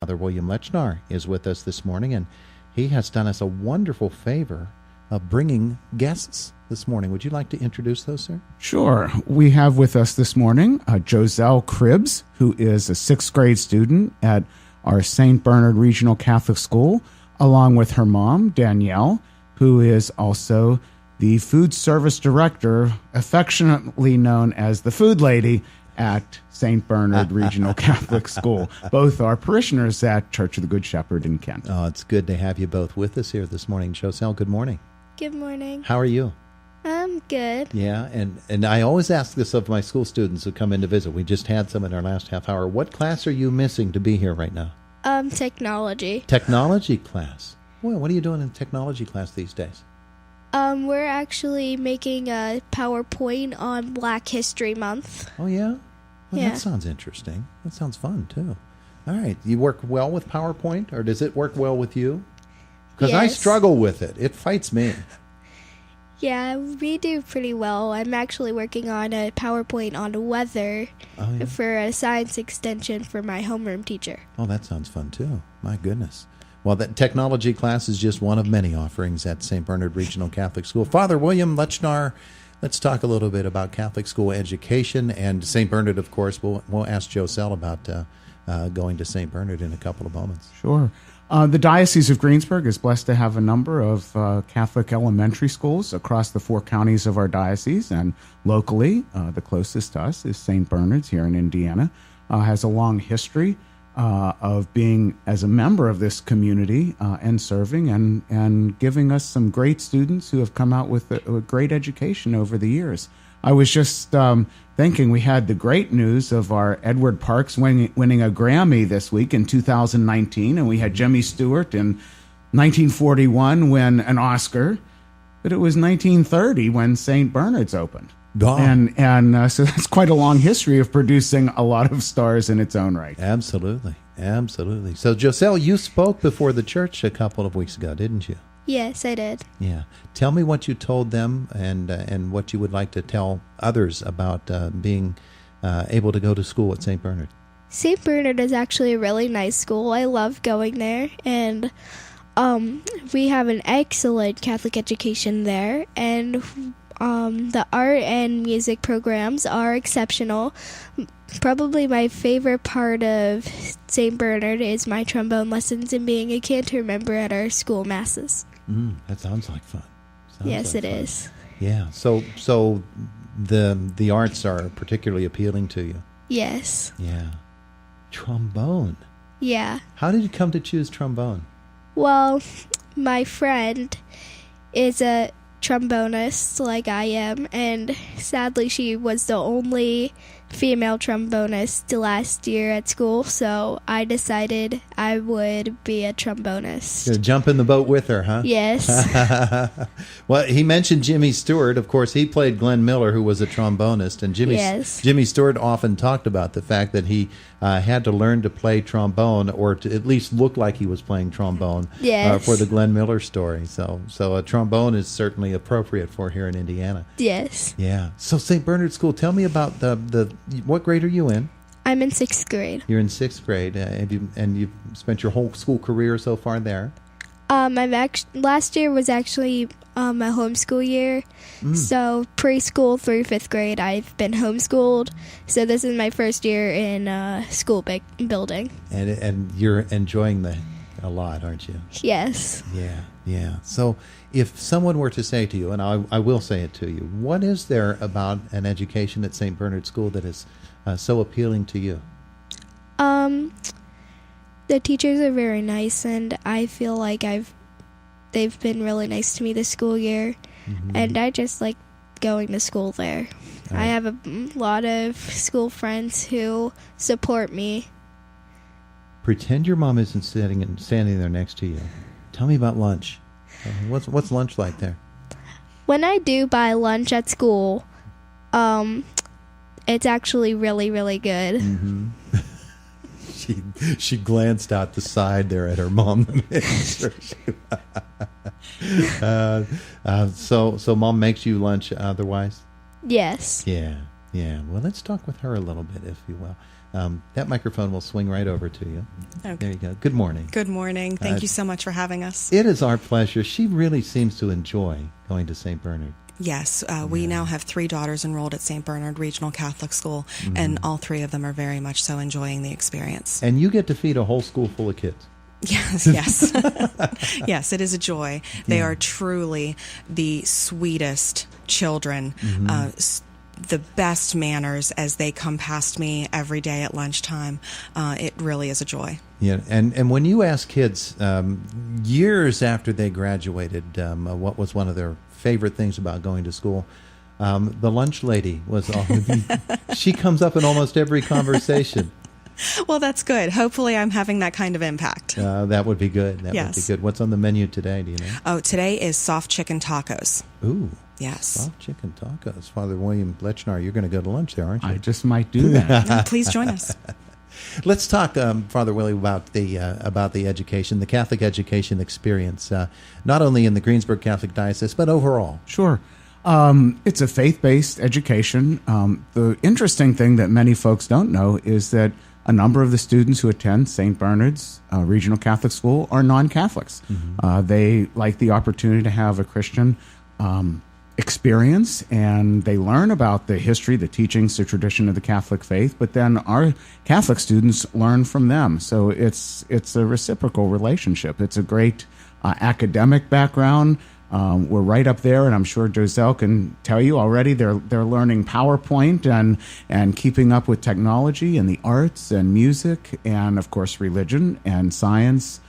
Father William Lechnar is with us this morning, and he has done us a wonderful favor of bringing guests this morning. Would you like to introduce those, sir? Sure. We have with us this morning Joselle Cribbs, who is a sixth grade student at our St. Bernard Regional Catholic School, along with her mom, Danielle, who is also the food service director, affectionately known as the Food Lady, at St. Bernard Regional Catholic School. Both are parishioners at Church of the Good Shepherd in Kent. Oh, it's good to have you both with us here this morning. Joselle, good morning. Good morning. How are you? I'm good. Yeah, and I always ask this of my school students who come in to visit. We just had some in our last half hour. What class are you missing to be here right now? Technology. Technology class. Well, what are you doing in technology class these days? We're actually making a PowerPoint on Black History Month. Oh, yeah? Well, Yeah. that sounds interesting. That sounds fun, too. All right. You work well with PowerPoint, or does it work well with you? Because I Yes. struggle with it. It fights me. Yeah, we do pretty well. I'm actually working on a PowerPoint on the weather Oh, yeah? for a science extension for my homeroom teacher. Oh, that sounds fun, too. My goodness. Well, that technology class is just one of many offerings at St. Bernard Regional Catholic School. Father William Lechnar, let's talk a little bit about Catholic school education. And St. Bernard, of course, we'll ask Joselle about going to St. Bernard in a couple of moments. Sure. The Diocese of Greensburg is blessed to have a number of Catholic elementary schools across the 4 counties of our diocese, and locally, the closest to us is St. Bernard's here in Indiana. Has a long history of being as a member of this community and serving and giving us some great students who have come out with a great education over the years. I was just thinking we had the great news of our Edward Parks winning a Grammy this week in 2019, and we had Jimmy Stewart in 1941 win an Oscar, but it was 1930 when St. Bernard's opened. Oh. And so that's quite a long history of producing a lot of stars in its own right. Absolutely. Absolutely. So, Joselle, you spoke before the church a couple of weeks ago, didn't you? Yes, I did. Yeah. Tell me what you told them and what you would like to tell others about being able to go to school at St. Bernard. St. Bernard is actually a really nice school. I love going there, and we have an excellent Catholic education there, and the art and music programs are exceptional. Probably my favorite part of St. Bernard is my trombone lessons and being a cantor member at our school masses. That sounds like fun. Yes, it is. Yeah. So the arts are particularly appealing to you. Yes. Yeah. Trombone. Yeah. How did you come to choose trombone? Well, my friend is a trombonist like I am, and sadly she was the only female trombonist last year at school, so I decided I would be a trombonist. Gonna jump in the boat with her, huh? Yes. Well, he mentioned Jimmy Stewart. Of course, he played Glenn Miller, who was a trombonist, and Yes. Jimmy Stewart often talked about the fact that he had to learn to play trombone, or to at least look like he was playing trombone Yes. for the Glenn Miller story. So a trombone is certainly appropriate for here in Indiana. Yes. Yeah. So St. Bernard School, tell me about the what grade are you in? I'm in 6th grade. You're in 6th grade, and you've spent your whole school career so far there. Last year was actually my homeschool year. So preschool through 5th grade, I've been homeschooled. So this is my first year in school building. And you're enjoying a lot, aren't you? Yes. Yeah. So if someone were to say to you, and I will say it to you, what is there about an education at St. Bernard School that is so appealing to you? The teachers are very nice, and I feel like they've been really nice to me this school year, and I just like going to school there. Right. I have a lot of school friends who support me. Pretend your mom isn't standing there next to you. Tell me about lunch. What's lunch like there? When I do buy lunch at school, it's actually really, really good. She glanced out the side there at her mom. So mom makes you lunch otherwise? Yes. Yeah. Well, let's talk with her a little bit, if you will. That microphone will swing right over to you. Okay. There you go. Good morning. Good morning. Thank you so much for having us. It is our pleasure. She really seems to enjoy going to St. Bernard. Yes, we now have 3 daughters enrolled at St. Bernard Regional Catholic School, and all 3 of them are very much so enjoying the experience. And you get to feed a whole school full of kids. Yes. Yes, it is a joy. They are truly the sweetest children, the best manners as they come past me every day at lunchtime. It really is a joy. Yeah, and when you ask kids years after they graduated, what was one of their favorite things about going to school? The lunch lady was all. She comes up in almost every conversation. Well, that's good. Hopefully, I'm having that kind of impact. That would be good. That Yes. would be good. What's on the menu today? Do you know? Oh, today is soft chicken tacos. Ooh. Yes. Soft chicken tacos. Father William Lechnar, you're going to go to lunch there, aren't you? I just might do that. Please join us. Let's talk, Father William, about the education, the Catholic education experience, not only in the Greensburg Catholic Diocese, but overall. Sure. It's a faith-based education. The interesting thing that many folks don't know is that a number of the students who attend St. Bernard's Regional Catholic School are non-Catholics. They like the opportunity to have a Christian experience, and they learn about the history, the teachings, the tradition of the Catholic faith, but then our Catholic students learn from them. So it's a reciprocal relationship. It's a great academic background. We're right up there, and I'm sure Joselle can tell you already they're learning PowerPoint and keeping up with technology and the arts and music and, of course, religion and science,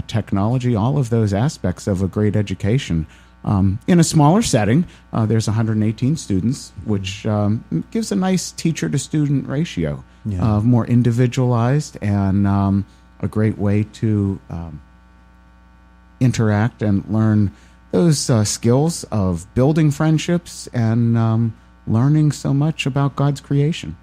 technology, all of those aspects of a great education. In a smaller setting, there's 118 students, which gives a nice teacher-to-student ratio, more individualized and a great way to interact and learn those skills of building friendships and learning so much about God's creation.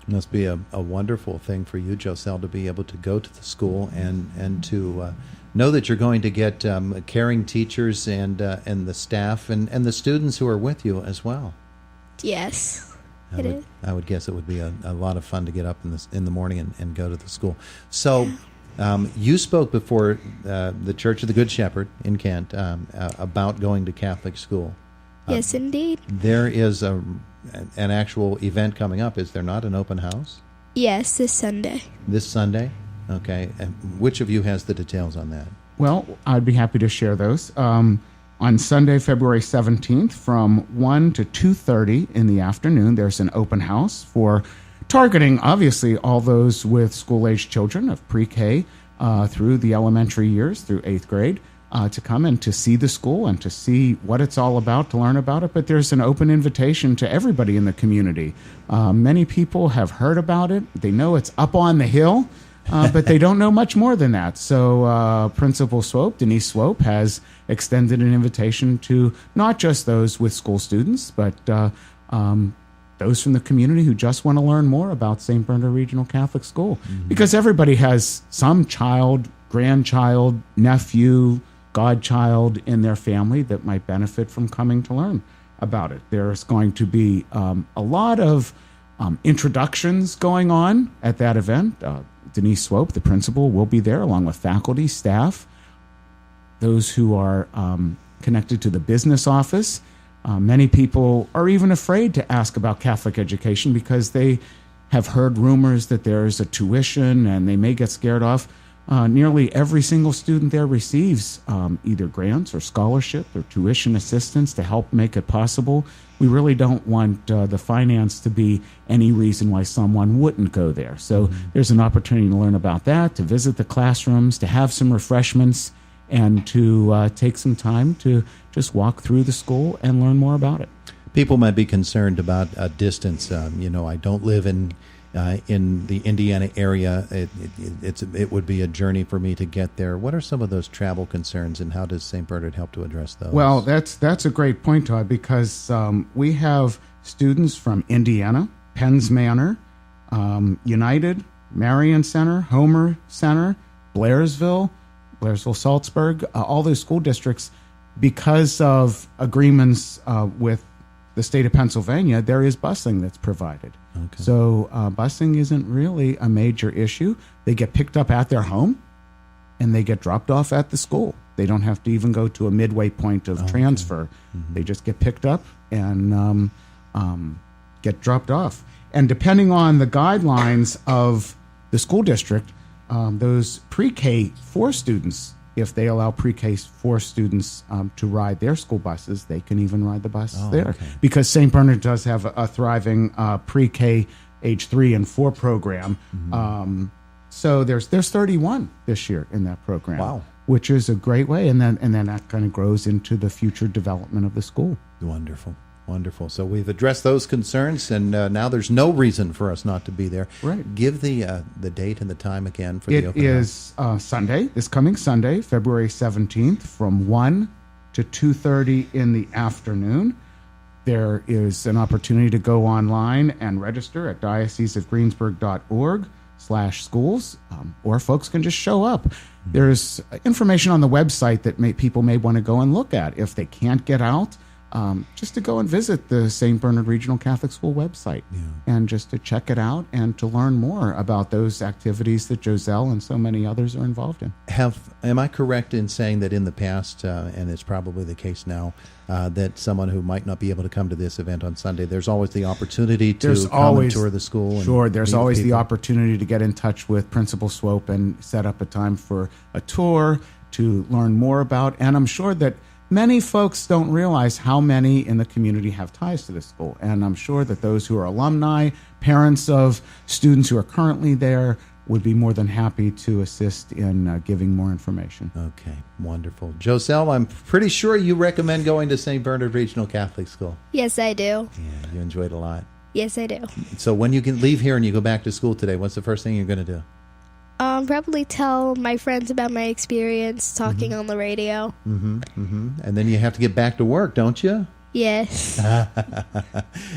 It must be a wonderful thing for you, Joselle, to be able to go to the school and to know that you're going to get caring teachers and the staff and the students who are with you as well. Yes, I would guess it would be a lot of fun to get up in the morning and go to the school. So you spoke before the Church of the Good Shepherd in Kent about going to Catholic school. Yes, indeed. There is an actual event coming up, is there not? An open house? Yes, this Sunday. This Sunday? Okay. And which of you has the details on that? Well, I'd be happy to share those. On Sunday, February 17th, from 1 to 2:30 in the afternoon, there's an open house for targeting, obviously, all those with school-age children of pre-K through the elementary years, through 8th grade, to come and to see the school and to see what it's all about, to learn about it. But there's an open invitation to everybody in the community. Many people have heard about it. They know it's up on the hill, but they don't know much more than that. So Principal Swope, Denise Swope, has extended an invitation to not just those with school students, but those from the community who just want to learn more about St. Bernard Regional Catholic School. Because everybody has some child, grandchild, nephew, godchild in their family that might benefit from coming to learn about it. There's going to be a lot of introductions going on at that event. Denise Swope, the principal, will be there along with faculty, staff, those who are connected to the business office. Many people are even afraid to ask about Catholic education because they have heard rumors that there's a tuition and they may get scared off. Nearly every single student there receives either grants or scholarship or tuition assistance to help make it possible. We really don't want the finance to be any reason why someone wouldn't go there. So there's an opportunity to learn about that, to visit the classrooms, to have some refreshments, and to take some time to just walk through the school and learn more about it. People might be concerned about distance. I don't live in the Indiana area. It would be a journey for me to get there. What are some of those travel concerns, and how does St. Bernard help to address those? Well, that's a great point, Todd, because we have students from Indiana, Penns Manor, United, Marion Center, Homer Center, Blairsville, Salzburg, all those school districts, because of agreements with the state of Pennsylvania, there is busing that's provided. Okay. So busing isn't really a major issue. They get picked up at their home, and they get dropped off at the school. They don't have to even go to a midway point of transfer. They just get picked up and get dropped off. And depending on the guidelines of the school district, those pre-K 4 students, if they allow pre-K 4 students to ride their school buses, they can even ride the bus there. Okay. Because St. Bernard does have a thriving pre-K age 3 and 4 program. So there's 31 this year in that program. Wow. Which is a great way, and then that kind of grows into the future development of the school. Wonderful. Wonderful. So we've addressed those concerns, and now there's no reason for us not to be there. Right. Give the date and the time again for the open house. It is Sunday, this coming Sunday, February 17th, from 1 to 2:30 in the afternoon. There is an opportunity to go online and register at dioceseofgreensburg.org/schools, or folks can just show up. There's information on the website that people may want to go and look at if they can't get out. Just to go and visit the St. Bernard Regional Catholic School website and just to check it out and to learn more about those activities that Joselle and so many others are involved in. Am I correct in saying that in the past, and it's probably the case now, that someone who might not be able to come to this event on Sunday, there's always the opportunity to come and tour the school? Sure, there's always the people? opportunity to get in touch with Principal Swope and set up a time for a tour to learn more about. And I'm sure that many folks don't realize how many in the community have ties to the school. And I'm sure that those who are alumni, parents of students who are currently there, would be more than happy to assist in giving more information. Okay, wonderful. Joselle, I'm pretty sure you recommend going to St. Bernard Regional Catholic School. Yes, I do. Yeah, you enjoyed it a lot. Yes, I do. So when you can leave here and you go back to school today, what's the first thing you're going to do? Probably tell my friends about my experience talking on the radio. And then you have to get back to work, don't you? Yes.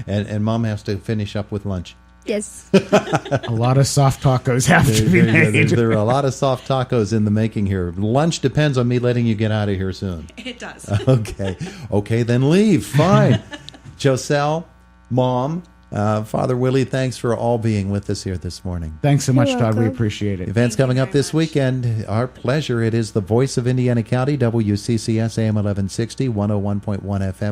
And Mom has to finish up with lunch. Yes. A lot of soft tacos have to be made. There are a lot of soft tacos in the making here. Lunch depends on me letting you get out of here soon. It does. Okay, then leave. Fine. Joselle, Mom, Father Willie, thanks for all being with us here this morning. Thanks so much, You're Todd. We welcome. appreciate it. Events Thank you coming up very this much. weekend. Our pleasure. It is the Voice of Indiana County, WCCS AM 1160, 101.1 FM.